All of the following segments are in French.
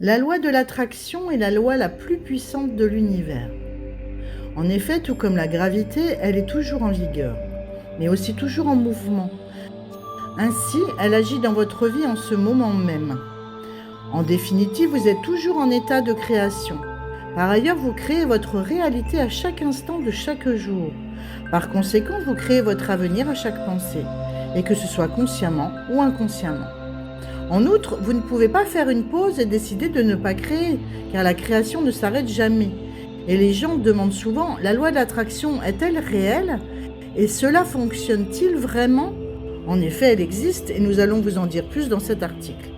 La loi de l'attraction est la loi la plus puissante de l'univers. En effet, tout comme la gravité, elle est toujours en vigueur, mais aussi toujours en mouvement. Ainsi, elle agit dans votre vie en ce moment même. En définitive, vous êtes toujours en état de création. Par ailleurs, vous créez votre réalité à chaque instant de chaque jour. Par conséquent, vous créez votre avenir à chaque pensée, et que ce soit consciemment ou inconsciemment. En outre, vous ne pouvez pas faire une pause et décider de ne pas créer, car la création ne s'arrête jamais. Et les gens demandent souvent, la loi de l'attraction est-elle réelle? Et cela fonctionne-t-il vraiment? En effet, elle existe et nous allons vous en dire plus dans cet article.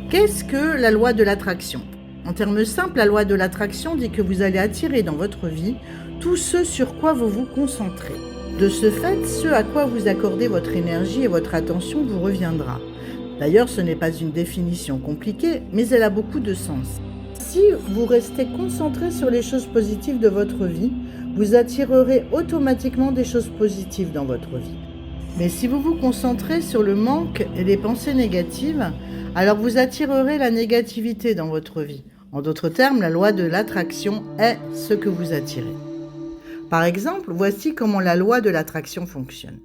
Qu'est-ce que la loi de l'attraction? En termes simples, la loi de l'attraction dit que vous allez attirer dans votre vie tout ce sur quoi vous vous concentrez. De ce fait, ce à quoi vous accordez votre énergie et votre attention vous reviendra. D'ailleurs, ce n'est pas une définition compliquée, mais elle a beaucoup de sens. Si vous restez concentré sur les choses positives de votre vie, vous attirerez automatiquement des choses positives dans votre vie. Mais si vous vous concentrez sur le manque et les pensées négatives, alors vous attirerez la négativité dans votre vie. En d'autres termes, la loi de l'attraction est ce que vous attirez. Par exemple, voici comment la loi de l'attraction fonctionne.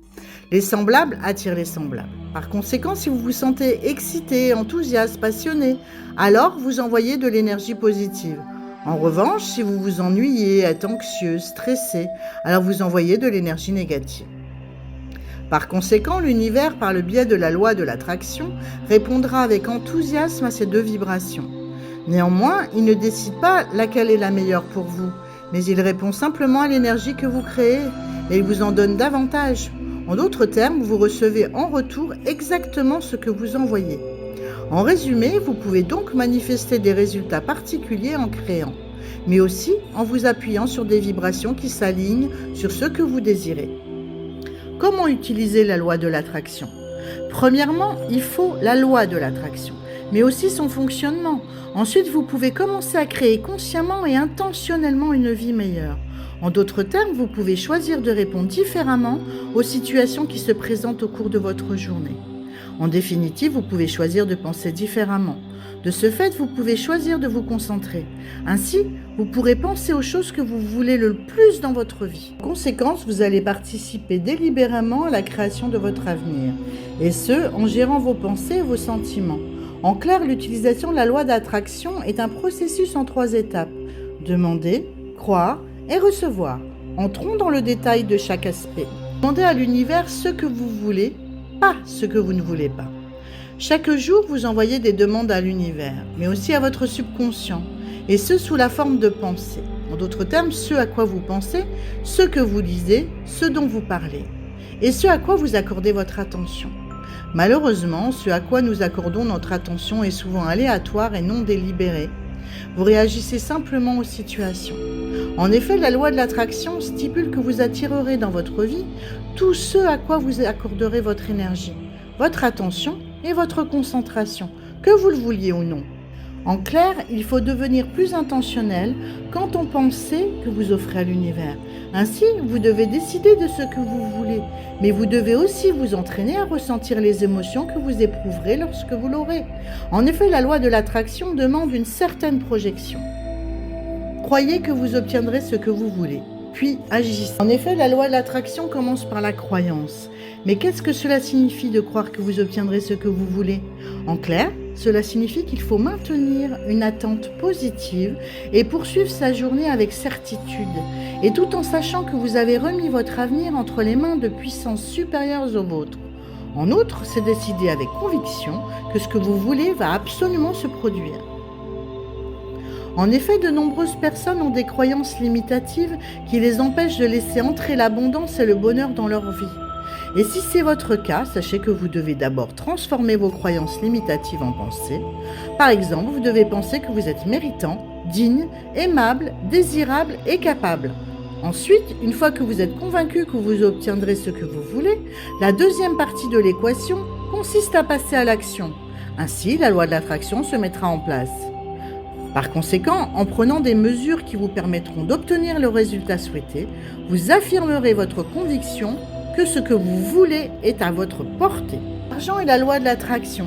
Les semblables attirent les semblables. Par conséquent, si vous vous sentez excité, enthousiaste, passionné, alors vous envoyez de l'énergie positive. En revanche, si vous vous ennuyez, êtes anxieux, stressé, alors vous envoyez de l'énergie négative. Par conséquent, l'univers, par le biais de la loi de l'attraction, répondra avec enthousiasme à ces deux vibrations. Néanmoins, il ne décide pas laquelle est la meilleure pour vous, mais il répond simplement à l'énergie que vous créez et il vous en donne davantage. En d'autres termes, vous recevez en retour exactement ce que vous envoyez. En résumé, vous pouvez donc manifester des résultats particuliers en créant, mais aussi en vous appuyant sur des vibrations qui s'alignent sur ce que vous désirez. Comment utiliser la loi de l'attraction? Premièrement, il faut la loi de l'attraction, mais aussi son fonctionnement. Ensuite, vous pouvez commencer à créer consciemment et intentionnellement une vie meilleure. En d'autres termes, vous pouvez choisir de répondre différemment aux situations qui se présentent au cours de votre journée. En définitive, vous pouvez choisir de penser différemment. De ce fait, vous pouvez choisir de vous concentrer. Ainsi, vous pourrez penser aux choses que vous voulez le plus dans votre vie. En conséquence, vous allez participer délibérément à la création de votre avenir, et ce, en gérant vos pensées et vos sentiments. En clair, l'utilisation de la loi d'attraction est un processus en 3 étapes. Demander, croire et recevoir. Entrons dans le détail de chaque aspect. Demandez à l'univers ce que vous voulez, pas ce que vous ne voulez pas. Chaque jour, vous envoyez des demandes à l'univers, mais aussi à votre subconscient, et ce sous la forme de pensées. En d'autres termes, ce à quoi vous pensez, ce que vous lisez, ce dont vous parlez, et ce à quoi vous accordez votre attention. Malheureusement, ce à quoi nous accordons notre attention est souvent aléatoire et non délibéré. Vous réagissez simplement aux situations. En effet, la loi de l'attraction stipule que vous attirerez dans votre vie tout ce à quoi vous accorderez votre énergie, votre attention et votre concentration, que vous le vouliez ou non. En clair, il faut devenir plus intentionnel quant aux pensées que vous offrez à l'univers. Ainsi, vous devez décider de ce que vous voulez, mais vous devez aussi vous entraîner à ressentir les émotions que vous éprouverez lorsque vous l'aurez. En effet, la loi de l'attraction demande une certaine projection. Croyez que vous obtiendrez ce que vous voulez, puis agissez. En effet, la loi de l'attraction commence par la croyance. Mais qu'est-ce que cela signifie de croire que vous obtiendrez ce que vous voulez? En clair, cela signifie qu'il faut maintenir une attente positive et poursuivre sa journée avec certitude, et tout en sachant que vous avez remis votre avenir entre les mains de puissances supérieures aux vôtres. En outre, c'est décider avec conviction que ce que vous voulez va absolument se produire. En effet, de nombreuses personnes ont des croyances limitatives qui les empêchent de laisser entrer l'abondance et le bonheur dans leur vie. Et si c'est votre cas, sachez que vous devez d'abord transformer vos croyances limitatives en pensées. Par exemple, vous devez penser que vous êtes méritant, digne, aimable, désirable et capable. Ensuite, une fois que vous êtes convaincu que vous obtiendrez ce que vous voulez, la deuxième partie de l'équation consiste à passer à l'action. Ainsi, la loi de l'attraction se mettra en place. Par conséquent, en prenant des mesures qui vous permettront d'obtenir le résultat souhaité, vous affirmerez votre conviction que ce que vous voulez est à votre portée. L'argent est la loi de l'attraction.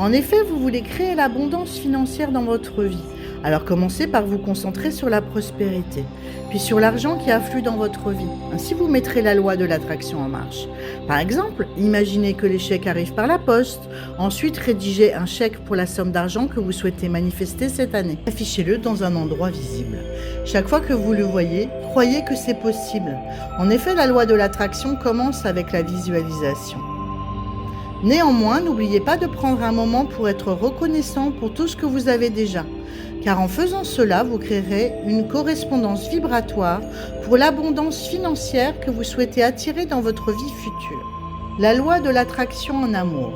En effet, vous voulez créer l'abondance financière dans votre vie. Alors commencez par vous concentrer sur la prospérité, puis sur l'argent qui afflue dans votre vie. Ainsi, vous mettrez la loi de l'attraction en marche. Par exemple, imaginez que les chèques arrivent par la poste. Ensuite, rédigez un chèque pour la somme d'argent que vous souhaitez manifester cette année. Affichez-le dans un endroit visible. Chaque fois que vous le voyez, croyez que c'est possible. En effet, la loi de l'attraction commence avec la visualisation. Néanmoins, n'oubliez pas de prendre un moment pour être reconnaissant pour tout ce que vous avez déjà. Car en faisant cela, vous créerez une correspondance vibratoire pour l'abondance financière que vous souhaitez attirer dans votre vie future. La loi de l'attraction en amour.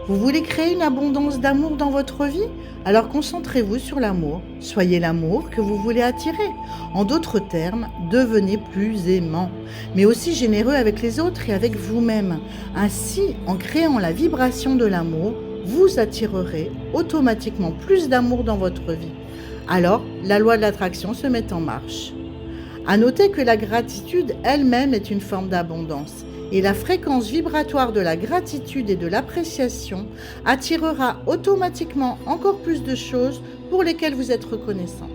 Vous voulez créer une abondance d'amour dans votre vie? Alors concentrez-vous sur l'amour. Soyez l'amour que vous voulez attirer. En d'autres termes, devenez plus aimant, mais aussi généreux avec les autres et avec vous-même. Ainsi, en créant la vibration de l'amour, vous attirerez automatiquement plus d'amour dans votre vie. Alors, la loi de l'attraction se met en marche. À noter que la gratitude elle-même est une forme d'abondance et la fréquence vibratoire de la gratitude et de l'appréciation attirera automatiquement encore plus de choses pour lesquelles vous êtes reconnaissant.